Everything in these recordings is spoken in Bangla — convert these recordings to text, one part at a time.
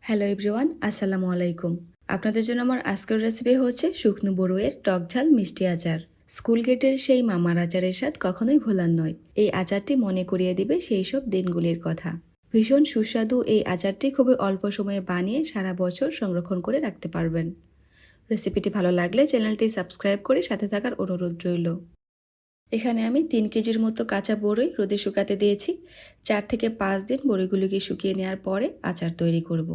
হ্যালো এভরিওয়ান, আসসালামু আলাইকুম। আপনাদের জন্য আমার আজকের রেসিপি হচ্ছে শুকনো বড়ুয়ের টক ঝাল মিষ্টি আচার। স্কুল গেটের সেই মামার আচারের স্বাদ কখনোই ভোলার নয়। এই আচারটি মনে করিয়ে দিবে সেই সব দিনগুলির কথা। ভীষণ সুস্বাদু এই আচারটি খুবই অল্প সময়ে বানিয়ে সারা বছর সংরক্ষণ করে রাখতে পারবেন। রেসিপিটি ভালো লাগলে চ্যানেলটি সাবস্ক্রাইব করে সাথে থাকার অনুরোধ রইল। এখানে আমি 3 কেজির মতো কাঁচা বড়ই রোদে শুকাতে দিয়েছি। 4 থেকে 5 দিন বড়িগুলোকে শুকিয়ে নেওয়ার পরে আচার তৈরি করব।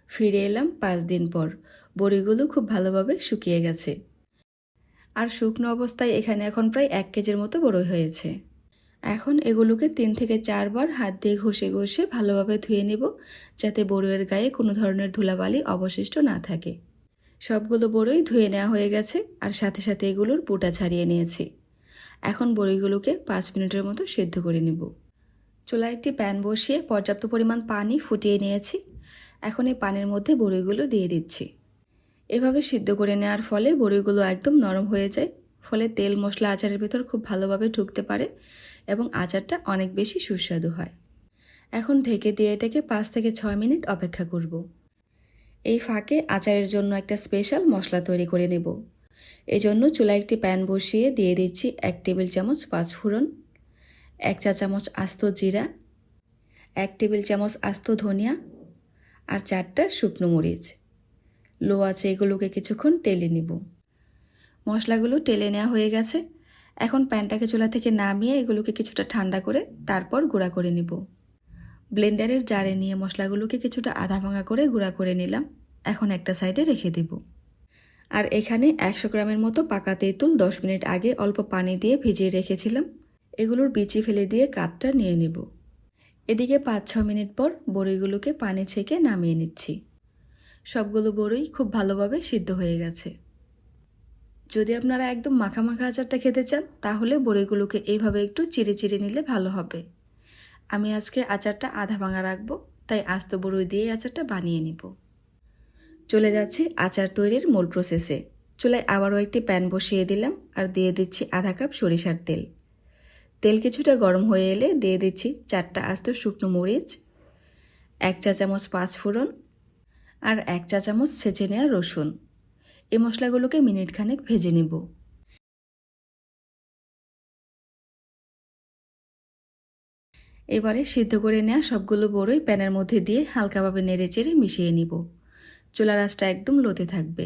ফিরে এলাম 5 দিন পর। বড়িগুলো খুব ভালোভাবে শুকিয়ে গেছে। আর শুকনো অবস্থায় এখানে এখন প্রায় 1 কেজির মতো বড়ই হয়েছে। এখন এগুলোকে 3 থেকে 4 বার হাত দিয়ে ঘষে ঘষে ভালোভাবে ধুয়ে নেব, যাতে বড়ইয়ের গায়ে কোনো ধরনের ধুলাবালি অবশিষ্ট না থাকে। সবগুলো বড়ই ধুয়ে নেওয়া হয়ে গেছে, আর সাথে সাথে এগুলোর বোটা ছাড়িয়ে নিয়েছি। এখন বড়িগুলোকে 5 মিনিটের মতো সেদ্ধ করে নেব। চুলায় একটি প্যান বসিয়ে পর্যাপ্ত পরিমাণ পানি ফুটিয়ে নিয়েছি। এখন এই পানির মধ্যে বড়িগুলো দিয়ে দিচ্ছি। এভাবে সিদ্ধ করে নেওয়ার ফলে বড়িগুলো একদম নরম হয়ে যায়, ফলে তেল মশলা আচারের ভিতর খুব ভালোভাবে ঢুকতে পারে এবং আচারটা অনেক বেশি সুস্বাদু হয়। এখন ঢেকে দিয়ে এটাকে 5 থেকে 6 মিনিট অপেক্ষা করব। এই ফাঁকে আচারের জন্য একটা স্পেশাল মশলা তৈরি করে নেব। এজন্য চুলায় একটি প্যান বসিয়ে দিয়ে দিচ্ছি 1 টেবিল চামচ পাঁচফোড়ন, 1 চা চামচ আস্ত জিরা, 1 টেবিল চামচ আস্ত ধনিয়া আর 4টা শুকনো মরিচ। লো আছে এগুলোকে কিছুক্ষণ টেলে নিব। মশলাগুলো টেলে নেওয়া হয়ে গেছে। এখন প্যানটাকে চুলা থেকে নামিয়ে এগুলোকে কিছুটা ঠান্ডা করে তারপর গুঁড়া করে নিব। ব্লেন্ডারের জারে নিয়ে মশলাগুলোকে কিছুটা আধা ভাঙা করে গুঁড়া করে নিলাম। এখন একটা সাইডে রেখে দেব। আর এখানে 100 গ্রামের মতো পাকা তেঁতুল 10 মিনিট আগে অল্প পানি দিয়ে ভিজিয়ে রেখেছিলাম। এগুলোর বিচি ফেলে দিয়ে কাঠটা নিয়ে নেব। এদিকে 5-6 মিনিট পর বড়িগুলোকে পানি ছেঁকে নামিয়ে নিচ্ছি। সবগুলো বড়ই খুব ভালোভাবে সিদ্ধ হয়ে গেছে। যদি আপনারা একদম মাখা মাখা আচারটা খেতে চান, তাহলে বড়িগুলোকে এইভাবে একটু চিড়ে চিড়ে নিলে ভালো হবে। আমি আজকে আচারটা আধা ভাঙা রাখবো, তাই আস্ত বড়ই দিয়ে আচারটা বানিয়ে নিব। চলে যাচ্ছি আচার তৈরির মূল প্রসেসে। চুলায় আবারও একটি প্যান বসিয়ে দিলাম আর দিয়ে দিচ্ছি আধা কাপ সরিষার তেল। তেল কিছুটা গরম হয়ে এলে দিয়ে দিচ্ছি 4টা আস্ত শুকনো মরিচ, 1 চা চামচ পাঁচফোড়ন আর 1 চা চামচ ছেঁচে নেওয়া রসুন। এই মশলাগুলোকে মিনিট খানেক ভেজে নিব। এবারে সিদ্ধ করে নেওয়া সবগুলো বড়ই প্যানের মধ্যে দিয়ে হালকাভাবে নেড়েচেড়ে মিশিয়ে নিব। চুলার আঁচটা একদম লোতে থাকবে।